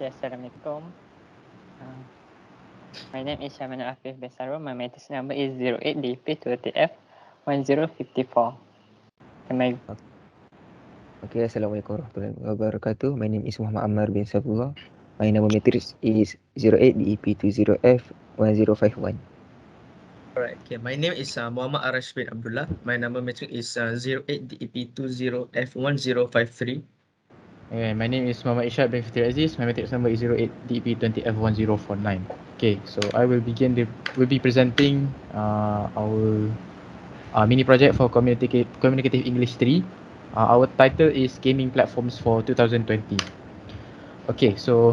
Okay, Assalamualaikum. My name is Syameer Afif bin Sahrul. My matrix number is 08DP20F1054. Okay, Assalamualaikum warahmatullahi wabarakatuh. My name is Muhammad Ammar bin Saipullah. My number matrix is 08DEP20F1051. Alright, okay. My name is Muhammad Arash bin Abdullah. My number matrix is 08DEP20F1053. Okay, my name is Muhammad Irsyad bin Fithri Aziz. My matrix number is 08DP20F1049. Okay, so I will be presenting our mini project for Communicative English 3. Our title is Gaming Platforms for 2020. Okay, so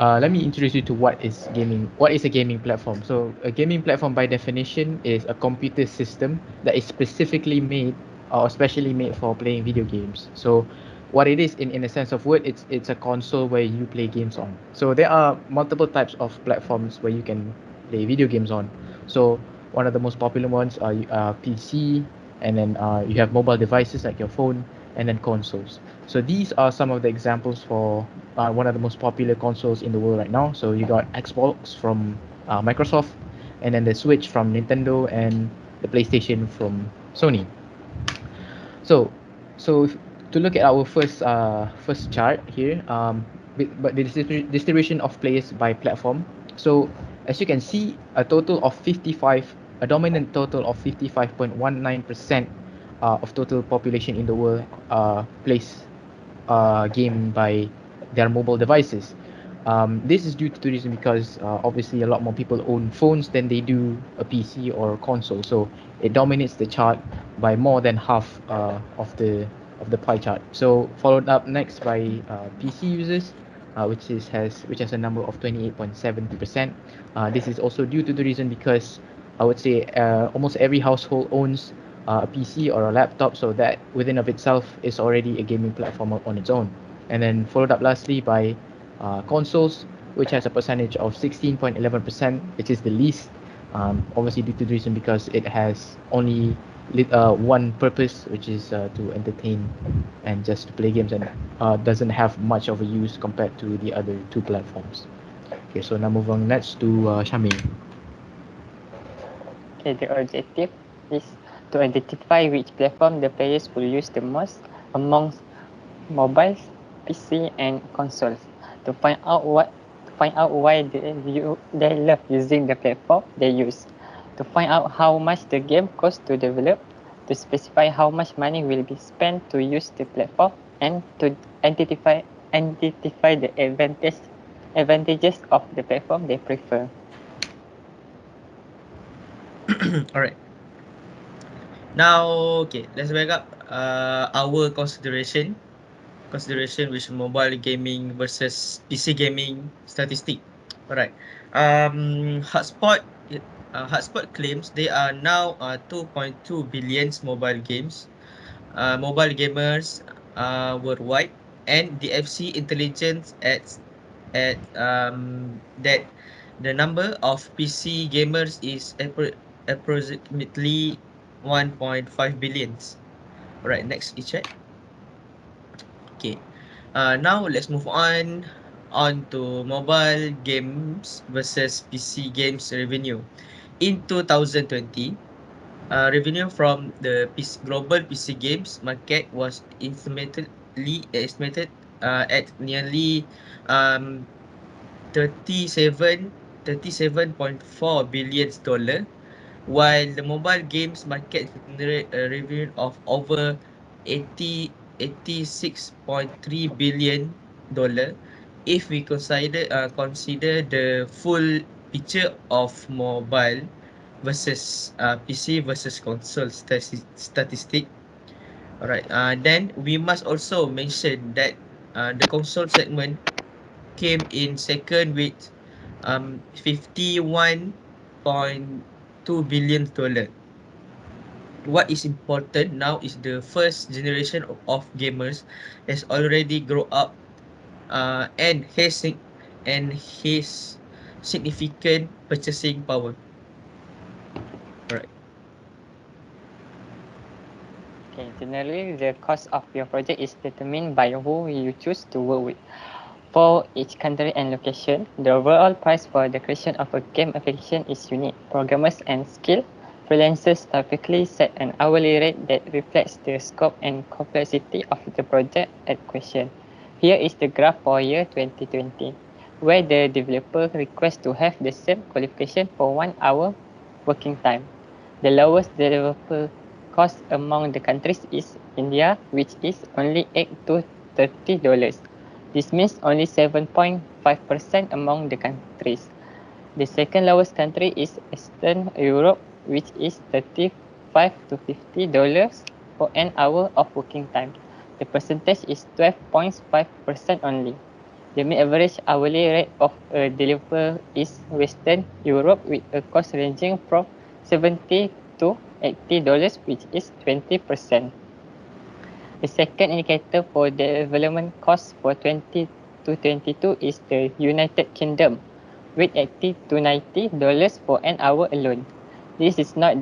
let me introduce you to what is gaming. What is a gaming platform? So a gaming platform by definition is a computer system that is specifically made or specially made for playing video games. So what it is in a sense of word, it's a console where you play games on. So there are multiple types of platforms where you can play video games on. So one of the most popular ones are PC, and then you have mobile devices like your phone, and then consoles. So these are some of the examples for one of the most popular consoles in the world right now. So you got Xbox from Microsoft, and then the Switch from Nintendo, and the PlayStation from Sony. So to look at our first chart here, but the distribution of players by platform. So as you can see, a dominant total of 55.19% of total population in the world plays game by their mobile devices. This is due to the reason because obviously a lot more people own phones than they do a PC or a console. So it dominates the chart by more than half of the pie chart. So followed up next by PC users, which has a number of 28.70%. This is also due to the reason because I would say almost every household owns a PC or a laptop, so that within of itself is already a gaming platform on its own. And then followed up lastly by consoles, which has a percentage of 16.11%, which is the least, obviously due to the reason because it has only one purpose, which is to entertain and just to play games, and doesn't have much of a use compared to the other two platforms. Okay, so now move on next to Syameer. Okay, the objective is to identify which platform the players will use the most amongst mobiles, PC, and consoles. To find out why they love using the platform they use. To find out how much the game costs to develop. To specify how much money will be spent to use the platform, and to identify the advantages of the platform they prefer. Alright. Now, okay, let's back up our consideration with mobile gaming versus PC gaming statistic. Alright. Hotspot claims there are now 2.2 billion mobile gamers worldwide, and the FC Intelligence at that the number of PC gamers is approximately 1.5 billion. Alright, next Irsyad. Okay. Now let's move on to mobile games versus PC games revenue. In 2020, revenue from the global PC games market was estimated at nearly 37.4 billion dollar, while the mobile games market generate a revenue of over 86.3 billion dollar if we consider the full picture of mobile versus PC versus console statistic. Alright, then we must also mention that the console segment came in second with 51.2 billion dollar. What is important now is the first generation of gamers has already grown up and has significant purchasing power. Alright. Okay, generally the cost of your project is determined by who you choose to work with. For each country and location, the overall price for the creation of a game application is unique. Programmers and skilled freelancers typically set an hourly rate that reflects the scope and complexity of the project at question. Here is the graph for year 2020, where the developer requests to have the same qualification for 1 hour working time. The lowest developer cost among the countries is India, which is only $8 to $30. This means only 7.5% among the countries. The second lowest country is Eastern Europe, which is $35 to $50 for an hour of working time. The percentage is 12.5% only. The mean average hourly rate of a developer is Western Europe with a cost ranging from $70 to $80, which is 20%. The second indicator for development cost for 2022 is the United Kingdom, with $80 to $90 for an hour alone. This is not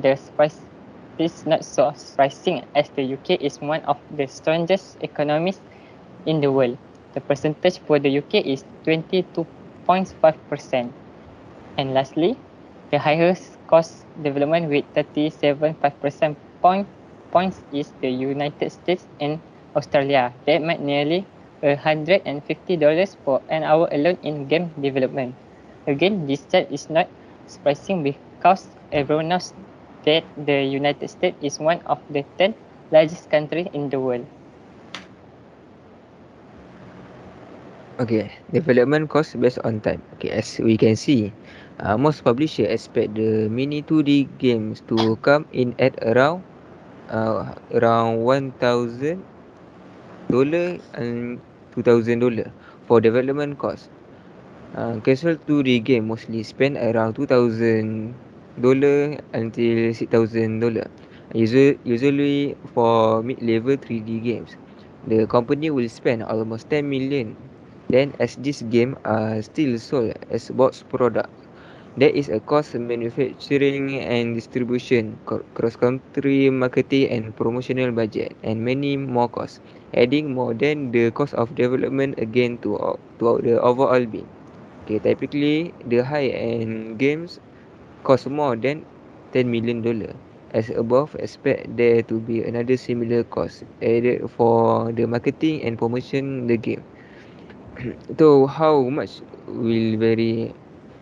so surprising as the UK is one of the strongest economies in the world. The percentage for the UK is 22.5%. And lastly, the highest cost development with 37.5% points is the United States and Australia. They made nearly $150 for an hour alone in game development. Again, this chart is not surprising because everyone knows that the United States is one of the 10 largest countries in the world. Okay, development cost based on time. Okay, as we can see, most publishers expect the mini 2D games to come in at around $1,000 and $2,000 for development cost. Casual 2D game mostly spend around $2,000 until $6,000. Usually for mid-level 3D games, the company will spend almost 10 million. Then, as these games are still sold as box product, there is a cost manufacturing and distribution, cross-country marketing and promotional budget, and many more costs, adding more than the cost of development again to the overall bill. Okay, typically the high-end games cost more than $10 million. As above, expect there to be another similar cost added for the marketing and promotion the game. So how much will vary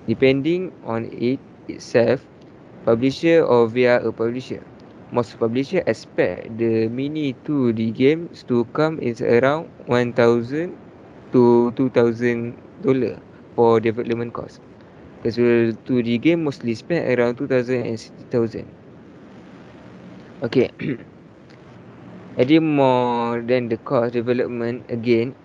depending on it itself, publisher or via a publisher. Most publishers expect the mini 2D games to come in around $1,000 to $2,000 for development cost. Casual 2D game mostly spend around 2,000 and 60,000. Okay, adding more than the cost development again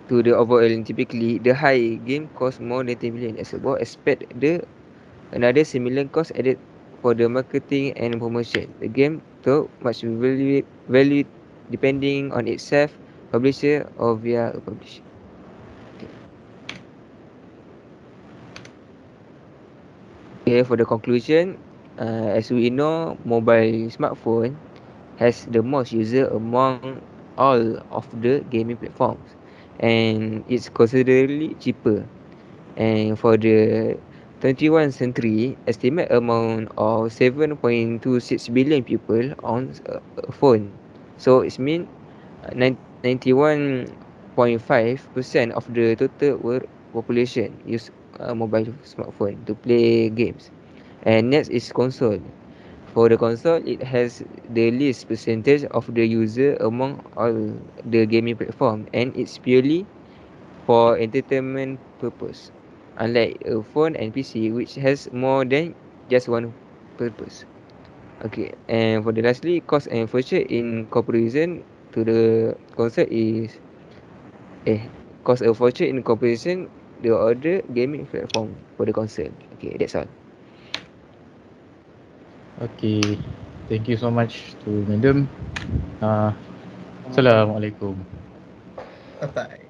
to the overall, typically the high game cost more than 10 million. As above, expect the another similar cost added for the marketing and promotion. The game though much value depending on itself, publisher or via a publisher. Okay, for the conclusion, as we know, mobile smartphone has the most user among all of the gaming platforms, and it's considerably cheaper. And for the 21st century, estimate amount of 7.26 billion people on a phone. So it means 91.5% of the total world population use mobile smartphone to play games. And next is console. For the console, it has the least percentage of the user among all the gaming platform, and it's purely for entertainment purpose, unlike a phone and PC which has more than just one purpose. Okay, and for the lastly, cost and feature in comparison to the console is cost and feature in comparison the other gaming platform for the console. Okay, that's all. Okay, thank you so much to Madam. Assalamualaikum. Bye-bye.